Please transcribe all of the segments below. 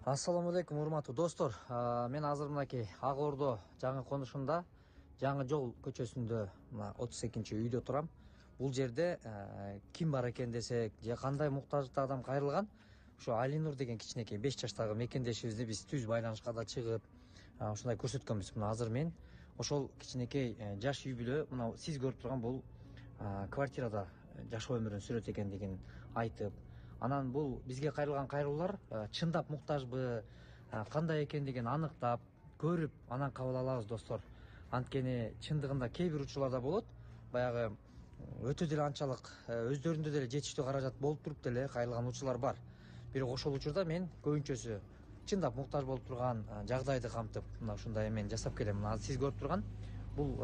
Ассаламу алейкум, урматтуу достор. Мен азыр мынакей Ак Ордо жаңы конушунда, жаңы жол көчөсүндө, мына 32-үйдө турам. Бул жерде ким бар экен десек, же кандай муктаждыкта адам кайрылган, ошо Алинур деген кичинекей 5 жаштагы мекендешибизди биз түз байланышка да чыгып, ушундай көрсөткөнбүз. Мына азыр мен ошол кичинекей жаш үй бүлө, мына сиз көрүп турган бул квартирада жашоо өмүрүн сүрөт экендигин айтып, анан бул бизге кайрылган кайрылуулар чындап муктажбы, кандай экендигин аныктап көрүп анан кабыл алабыз достор. Анткени чындыгында кээ бир учурларда болот, баягы өтө деле анчалык өздөрүндө деле жетиштүү каражат болуп туруп деле кайрылган учурлар бар. Бирок ошол учурда мен көбүнчөсү чындап муктаж болуп турган жагдайды камтып, мына ушундай эмен жасап келем. Мына сиз көрүп турган бул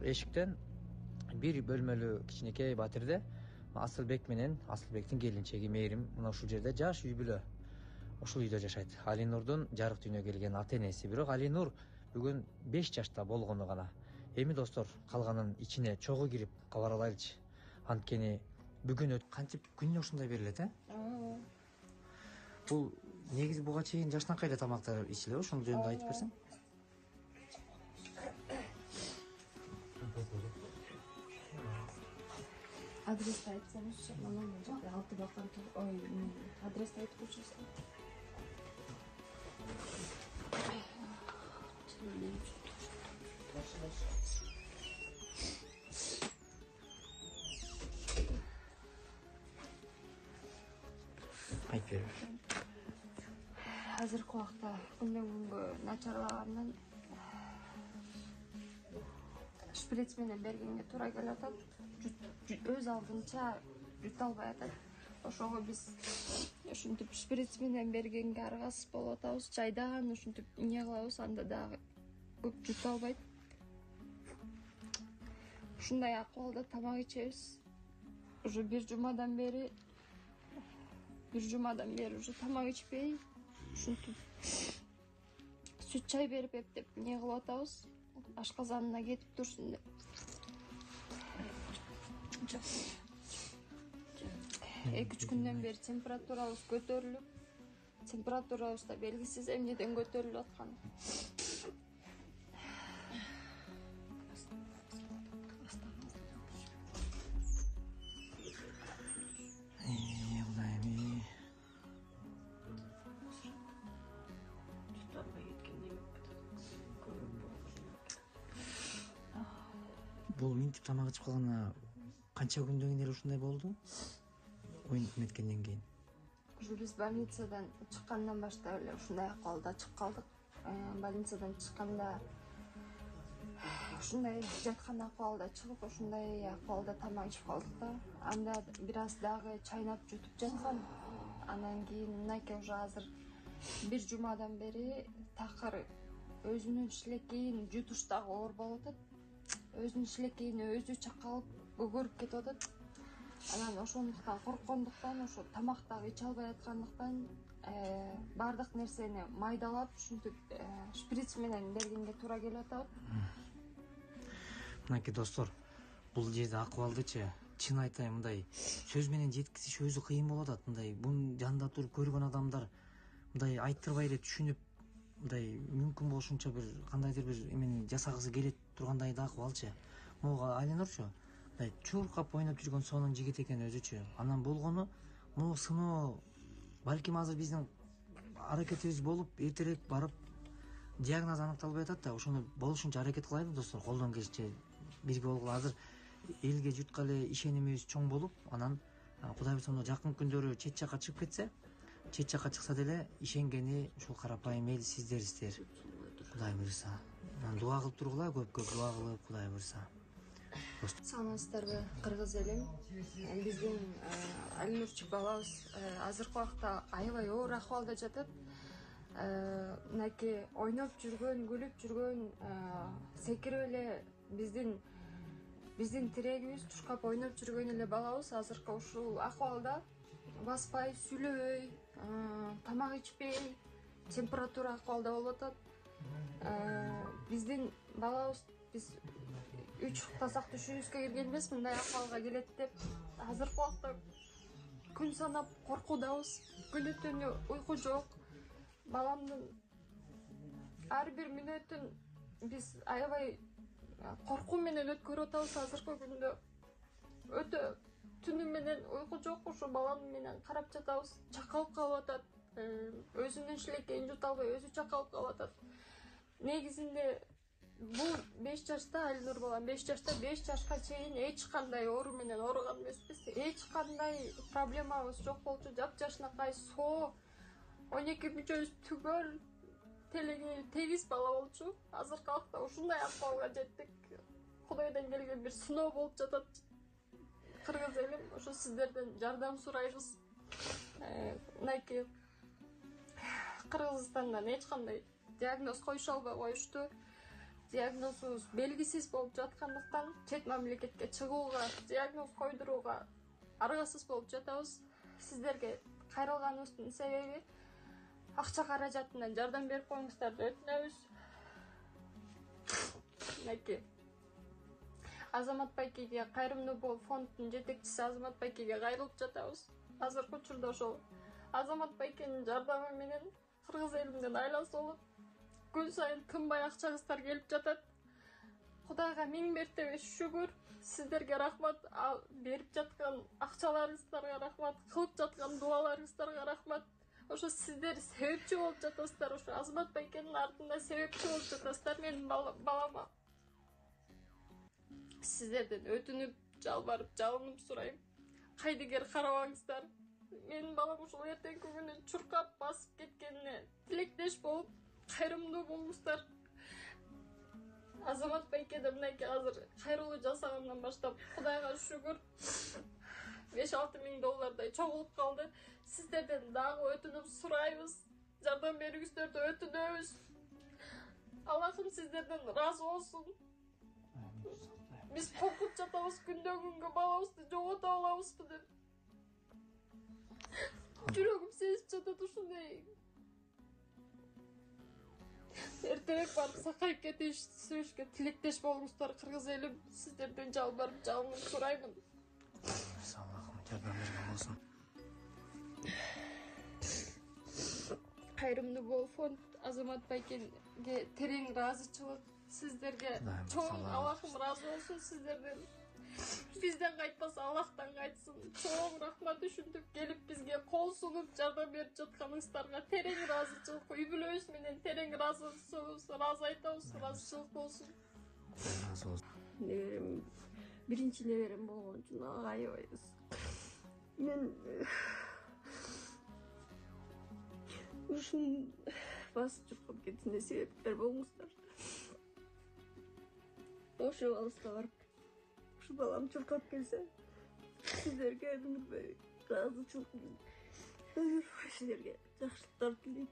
эшиктен бир бөлмөлүү кичинекей батирде Асылбек менен Асылбектин келинчеги Мээрим мына ушул жерде жаш үй бүлө ушул үйдө жашайт. Алинурдун жарык дүйнөгө келген ата энеси. Бирок Алинур бүгүн 5 жашта болгону гана. Эми достор, калганын ичине чогуу кирип кабар алайлычы. Анткени бүгүн кантип күнүнө ушундай берилет, Бул негизи буга чейин жашнакай эле тамактар ичилеби? Ошол жөнүндө айтып берсең. Адресті айтсаңызшы, мына жерде 6 бақыр тұр. Ой, адресті айтып көрсеңіз. Айтып бер. Азыркы убакта күндөн күнгө начарлагандан шприц менен бергенге туура келатат. Өз алдынча жута албай атат. Ошого биз ушинтип шприц менен бергенге аргасыз болуп атабыз. Жайдан ушинтип эмне кылабыз, анда дагы көп жута албайт. Ушундай акыбалда тамак ичебиз. Уже бир жумадан бери уже тамак ичпей, ушинтип сүт чай берип эптеп эмне кылып атабыз. Ашказанына кетип турсун деп. 2-3 күндөн бери температурабыз көтөрүлүп, температурабыз да белгисиз эмнеден көтөрүлүп аткан. Бул минтип тамак ичип калгана канча күндөн кийин эле ушундай болду? Оюнтуп эметкенден кийин. Уже биз больницадан чыккандан баштап эле ушундай акыбалда чыгып калдык. Больницадан чыкканда ушундай жаткан акыбалда чыгып, ушундай акыбалда тамак ичип калдык да. Анда бир аз дагы чайнап жутуп жаткан. Анан кийин мынакей уже азыр бир жумадан бери такыр өзүнүн шилекейин жутуш дагы оор болуп атат. Өзүнүн шилекейине өзү чакалып көгөрүп кетип атат. Анан ошондуктан корккондуктан, ошо тамак дагы иче албай аткандыктан бардык нерсени майдалап, ушинтип шприц менен бергенге туура келип атат. Мынакей достор, бул жерде акыбалдычы чын айтайын, мындай сөз менен жеткизиш өзү кыйын болуп атат. Мындай бунун жанында туруп көргөн адамдар мындай айттырбай эле түшүнүп, мындай мүмкүн болушунча бир кандайдыр бир эмени жасагысы келет тургандай да акыбалчы. Могу Алинурчу мындай чуркап ойноп жүргөн сонун жигит экен өзүчү. Анан болгону могу сыноо балким азыр биздин аракетибиз болуп, эртерээк барып диагноз аныкталбай атат да, ошону болушунча аракет кылайлы достор, колдон келишинче бирге болгула. Азыр элге жуткале ишенимибиз чоң болуп, анан Кудай буйрса жакын күндөрү чет жакка чыгып кетсе, чет жакка чыкса деле ишенгени ушул карапайым эл сиздерсиздер. Кудай буйрса. Дуа кылып тургула, көп-көп дуа кылып, Кудай буйрса. Саламатсыздарбы, кыргыз элим. Биздин Алинурчук балабыз азыркы убакта аябай оор акыбалда жатат. Мынакей ойноп жүргөн, күлүп жүргөн, секирип эле биздин тирегибиз тушкап ойноп жүргөн эле балабыз азыркы ушул акыбалда баспай, сүйлөбөй, тамак ичпей, температура акыбалда болуп атат. Биздин балабыз биз 3 тасак түшүбүзгө кирген эмес, мындай акыбалга келет деп азыркы убакта күн санап коркуудабыз. Күнү түнү уйку жок. Баламдын ар бир мүнөтүн биз аябай коркуу менен өткөрүп атабыз азыркы күндө. Өтө түнү менен уйку жок, ушу балам менен карап жатабыз. Чакалып калып атат. Өзүнүн шилекейин жута албай өзү чакалып калып атат. Негизинде бул 5 жашта, Алинур балам 5 жашта, 5 жашка чейин эч кандай оору менен ооруган эмеспиз. Эч кандай проблемабыз жок болчу. Жапжашынакай соо 12 мүчөбүз түгөл тегиз бала болчу. Азыркы вакытта ушундай акыбалга жеттик. Кудайдан келген бир сыноо болуп жатат. Кыргыз элим, ошо сиздерден жардам сурайбыз. Мынакей Кыргызстандан эч кандай диагноз коюша албай коюшту. Диагнозубуз белгисиз болуп жаткандыктан чет мамлекетке чыгууга, диагноз койдурууга аргасыз болуп жатабыз. Сиздерге кайрылганыбыздын себеби акча каражатынан жардам берип коюңуздарды өтүнөбүз. Мынакей Азамат Байкеге, Кайрымдуу Бол фондунун жетекчиси Азамат Байкеге кайрылып жатабыз. Азыркы учурда ошол Азамат Байкенин жардамы менен кыргыз элинен айласы болуп, күн сайын тынбай акчаңыздар келип жатат. Кудайга миң мертебе шүгүр. Сиздерге рахмат. Берип жаткан акчаларыңыздарга рахмат. Кылып жаткан дуаларыңыздарга рахмат. Ошо сиздер себепчи болуп жатасыздар. Ошо Азамат Байкенин артында себепчи болуп жатасыздар. Менин балама сиздерден өтүнүп, жалбарып, жалынып сурайм. Кайдыгер карабаңыздар. Менин балам ушул эртеңки күнү чуркап басып кеткенине тилектеш болуп, кайрымдуу болуңуздар. Азамат Байкеде мынакей азыр кайрылуу жасагандан баштап Кудайга шүгүр 5-6 миң доллардай чогулуп калды. Сиздерден дагы өтүнүп сурайбыз. Жардам бериңиздерди өтүнөбүз. Аллахым сиздерден ыраазы болсун. Биз коркуп жатабыз, күндөн күнгө балабызды жогото алабызбы деп. Жүрөгүм сезип жатат ушундай. Эртерээк барып сакайып кетишибизге тилектеш болуңуздар. Кыргыз элим, сиздерден жалбарып, жалынып сураймын. Аллахым жардам берген болсун. Кайрымдуу Бол фонд Азамат Байкенге терең ыраазычылык. Сиздерге чоң Аллахым ыраазы болсун сиздерден. Бизден кайтпаса Аллахтан кайтсын. Чоң рахмат ушинтип келип бизге кол сунуп жардам берип жатканыңыздарга терең ыраазычылык, үй бүлөбүз менен терең ыраазы айтабыз. Ыраазычылык болсун. Разы болсун. Неберем, биринчи неберем болгон үчүн аябайбыз. Мен ушун басып чуркап кетине себепкер болуңуздар. Ошо алыста барып, ушу балам чуркап келсе, сиздерге өлмөй ыраазычылык менен сиздерге жакшылыктар тилейм.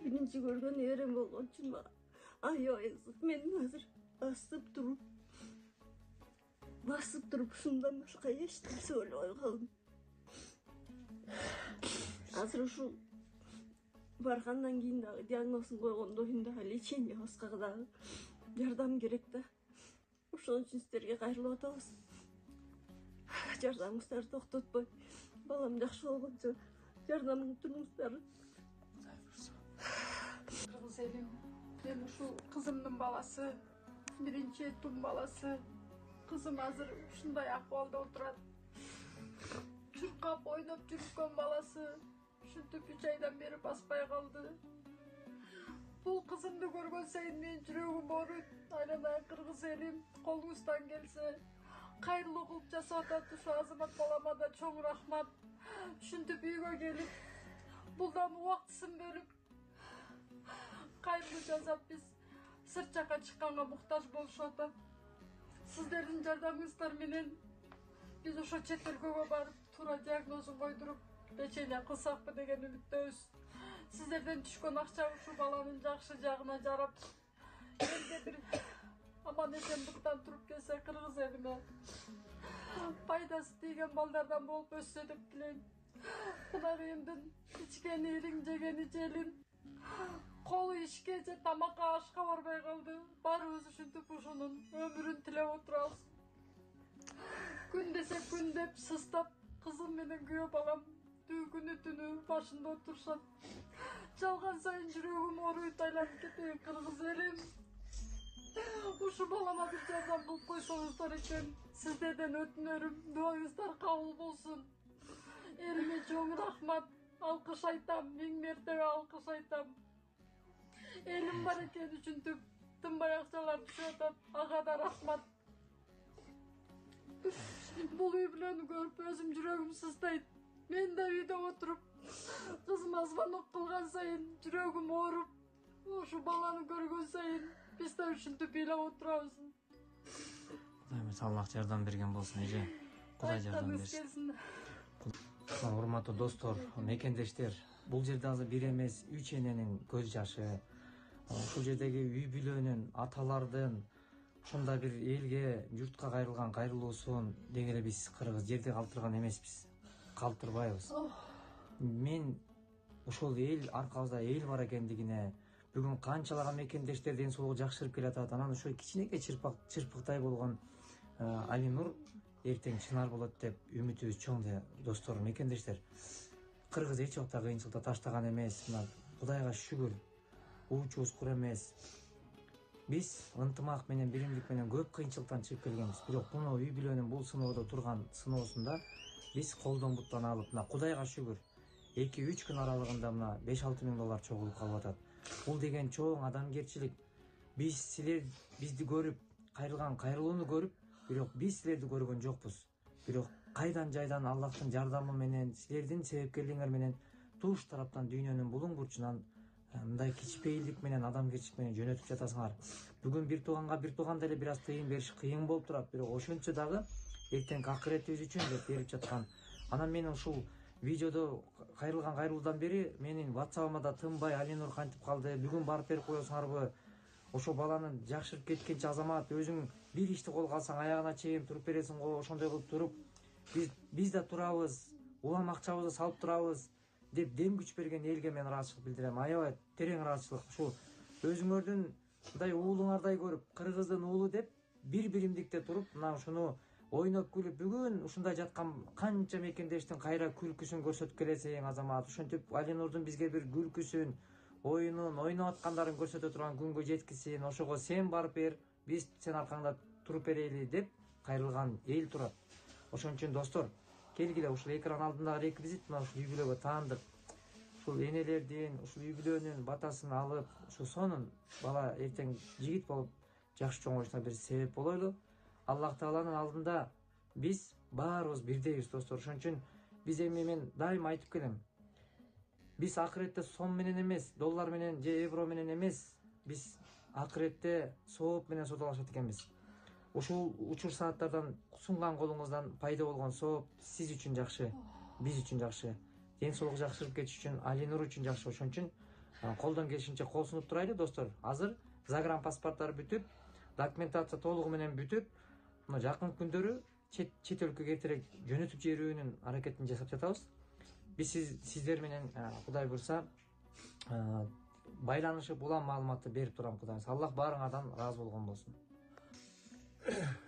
Биринчи көргөн неберем болгон үчүн мага аябай ызык. Мен азыр басып туруп ушундан башка эч нерсе ойлобой калдым. Азыр ушул баргандан кийин дагы диагнозун койгондон кийин дагы леченияга дагы жардам керек да. Ошон үчүн сиздерге кайрылып атабыз. Жардамыңыздарды токтотпой, балам жакшы болгончо жардам туруңуздар. Кыргыз элим, мен ушул кызымдын баласы, биринчи этум баласы. Кызым азыр ушундай акыбалда отурат. Чуркап ойноп жүрүшкөн баласы. Ушинтип 3 айдан бери баспай калды. Бул кызымды көргөн сайын менин жүрөгүм ооруйт. Айланай кыргыз элим, колуңуздан келсе кайрылуу кылып жасап атат ушу Азамат балама да чоң рахмат. Ушинтип үйгө келип, булдан убактысын бөлүп кайрылуу жасап биз сырт жака чыкканга муктаж болушуп атат. Сиздердин жардамыңыздар менен биз ошо чет өлкөгө барып туура диагнозун койдуруп лечение кылсакпы деген үмүттөбүз. Сиздерден түшкөн акча ушу баланын жакшы жагына жарап, элге бир аман эсен буттан туруп келсе кыргыз элиме пайдасы тийген балдардан болуп өссө деп тилейм. Кунагыйымдын ичкени илиң, жегени желим. Kolu işke же тамакка ашка барбай калды. Баарыбыз ушинтип ушунун өмүрүн тилеп отурабыз. Күн десе күн деп сыстап, кызым менен күйөө балам күнү түнү башында отурушат. Жалган сайын жүрөгүм ооруйт, айланып кетейин кыргыз элим. Ушу балама бир жардам кылып койсоңуздар экен. Сиздерден өтүнөрүм, дуаңыздар кабыл болсун. Элиме чоң рахмат, алкыш айтам, миң мертебе алкыш айтам. Elim бар екен ушинтип тынбай акчалар түшүп атат. Ага да рахмат. Бул үй бүлөнү көрүп өзүм жүрөгүм сыздайт. Мен да үйдө отуруп кызыма звонок кылган сайын жүрөгүм ооруп, ушу баланы көргөн сайын биз да ушинтип ыйлап отурабыз. Кудайым Аллах жардам берген болсун, эже. Кудай жардам берсин. Урматтуу достор, мекендештер, бул жерде азыр бир эмес 3 эненин көз жашы, ушул жердеги үй бүлөнүн, аталардын ушундай бир элге, журтка кайрылган кайрылуусун деги эле биз кыргыз жерде калтырган эмеспиз, калтырбайбыз. Мен ошол эл аркабызда эл бар экендигине, бүгүн канчалаган мекендештер ден соолугу жакшырып келатат, анан ошо кичинекей чырпыктай болгон Алинур эртең чынар болот деп үмүтүбүз чоң достор, мекендештер. Кыргыз эч убакта кыйынчылыкта таштаган эмес, мына Кудайга шүгүр. Уучубуз кур эмес. Биз ынтымак менен, биримдик менен көп кыйынчылыктан чыгып келгенбиз. Бирок мына үй бүлөнүн бул сыноодо турган сыноосунда биз колдон буттан алып, мына Кудайга шүгүр, 2-3 күн аралыгында мына 5-6 миң доллар чогулуп калып атат. Бул деген чоң адамгерчилик. Биз силер бизди көрүп, кайрылган кайрылууну көрүп, бирок биз силерди көргөн жокпуз. Бирок кайдан жайдан Аллахтын жардамы менен, силердин себепкерлигиңер менен туш тараптан дүйнөнүн булуң бурчунан мындай кичпейилдик менен, адамгерчилик менен жөнөтүп жатасыңар. Бүгүн бир тууганга бир тууганда эле бир аз тыйын бериш кыйын болуп турат, бирок ошентсе дагы эртеңки акыретибиз үчүн деп берип жаткан. Анан мен ушул видеодо кайрылган кайрылуудан бери менин WhatsApp'ыма да тынбай Алинур кантип калды, бүгүн барып берип коесуңарбы? Ошо баланын жакшырып кеткенче Азамат, өзүң бир ишти колго алсаң аягына чейин туруп бересиң го, ошондой кылып туруп, биз да турабыз, улам акчабызды салып турабыз деп дем күч берген элге мен ыраазычылык билдирем. Аябай терең ыраазычылык. Ушул өзүңөрдүн мындай уулуңардай көрүп, кыргыздын уулу деп биримдикте туруп, мына ушуну ойноп күлүп, бүгүн ушундай жаткан канча мекендештин кайра күлкүсүн көрсөтүп келесиң Азамат. Ошентип Алинурдун бизге бир күлкүсүн, оюнун, ойноп аткандарын көрсөтө турган күнгө жеткизсин. Ошого сен барып бер, биз сен аркаңда туруп берели деп кайрылган эл турат. Ошон үчүн достор, келгиле ушул экран алдындагы реквизит мына ушул үй бүлөгө таандык. Ушул энелердин, ушул үй бүлөнүн батасын алып, ушу сонун бала эртең жигит болуп жакшы чоңоюшуна бир себеп болойлу. Аллах Тааланын алдында биз баарыбыз бирдейбиз достор. Ошон үчүн биз эми мен дайыма айтып келем. Биз акыретте сом менен эмес, доллар менен же евро менен эмес, биз акыретте сооп менен сотолошот экенбиз. Ушул учур сааттардан сунган колуңуздан пайда болгон сооп сиз үчүн жакшы, биз үчүн жакшы, ден соолук жакшырып кетиш үчүн, Алинур үчүн жакшы. Ошон үчүн колдон келишинче кол сунуп турайлы достор. Азыр загран паспорттар бүтүп, документация толугу менен бүтүп, мына жакын күндөрү чет өлкөгө эртерээк жөнөтүп жиберүүнүн аракетин жасап жатабыз. Биз сиздер менен Кудай буйрса байланышып улам маалыматты берип турам. Кудай буйрса, Аллах баарыңардан ыраазы болгон болсун.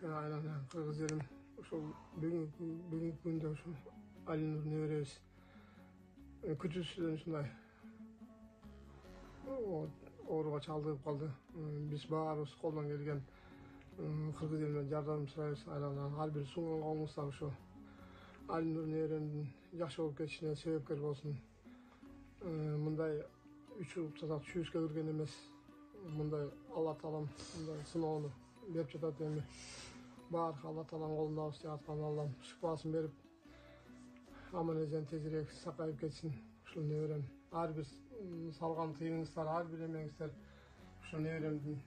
Айлана кыргыз элим, ушул бүгүнкү күндө ушу Алинур неберебиз күтүүсүздөн ушундай ооруга чалдыгып калды. Биз баарыбыз колдон келген кыргыз элине жардам сурайбыз. Айлана ар бир сунган колуңуздар ушу Алинур неберемдин жакшы болуп кетишине себепкер болсун. Мындай учуруп чүйүскө кирген эмес, мындай Алла Таалам мындай сыноону берип жатат эми. Баары Алла Тааланын колундабыз деп аткан Аллам шыпасын берип, аман эжен тезирээк сакайып кетсин. Ушул неберем ар бир салган тыйыныңыздар, ар бир эмеңиздер ушул неберемдин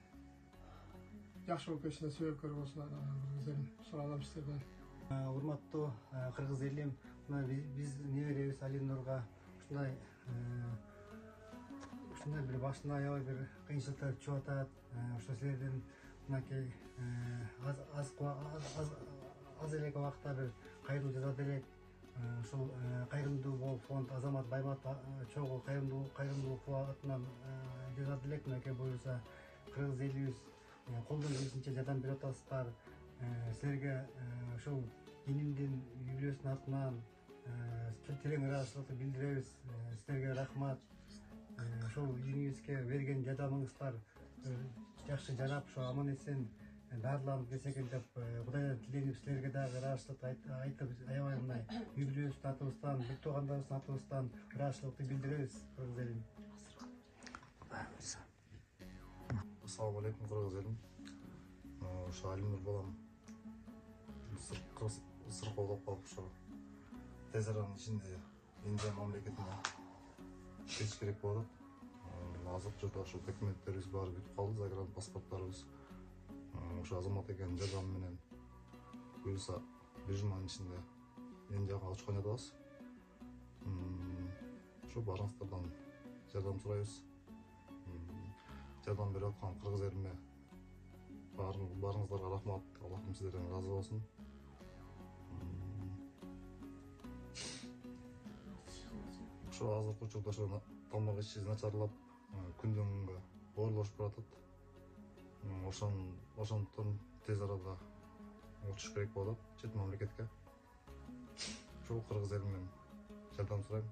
жакшы болуп кетишине себепкер болсун. Кыргыз элим, суранам сиздерден. Урматтуу кыргыз элим, мына биз неберебиз Алинурга ушундай бир башында аябай бир кыйынчылыктар түшүп атат. Ошо силердин мынакей аз элек убакытта бир кайрылуу жасап элек. ушул кайрымдуу фонд Азамат Баймат чогуу кайрымдуу атынан жазат элек мынакей буюрса кыргыз элибиз колдон келишинче жардам берип атасыздар. Силерге ушул динимдин юбилейсинин атынан терең ыраазычылыкты билдиребиз. Силерге рахмат. Ушул үйүңүзгө берген жардамыңыздар жакшы жарап, ошо аман эсен баарланып келсе экен деп Кудайдан тиленип, силерге дагы ыраазычылык айтып, аябай мындай юбилейибиздин атыбыздан, бүт туугандарыбыздын атыбыздан ыраазычылыкты билдиребиз кыргыз элим. Assalamu alaikum kırgız elim. Şu Alimnur balam sır kolgap kalıp şu tez aranın içinde Indiya memleketine geçiş gerek bo'ldi. Azıp жырда şu dokumentlerimiz bari bitip kaldı, загран pasportlarımız. Şu Azamat eken jardam menen buyursa bir jumanın içinde Indiyaga uçkan edabыз. Şu barыңыздардан жардам сурайбыз. Жардам беріп жатқан кыргыз элиме барыңыздарга рахмат. Аллахым сиздерден разы болсун. Ошо азыркы учурда ошо тамак ишибиз начарлап, күндөн күнгө оорлошуп баратат. Ошондуктан тез арада учуш керек болуп атат чет мамлекетке. Ошол кыргыз элимен жардам сурайм.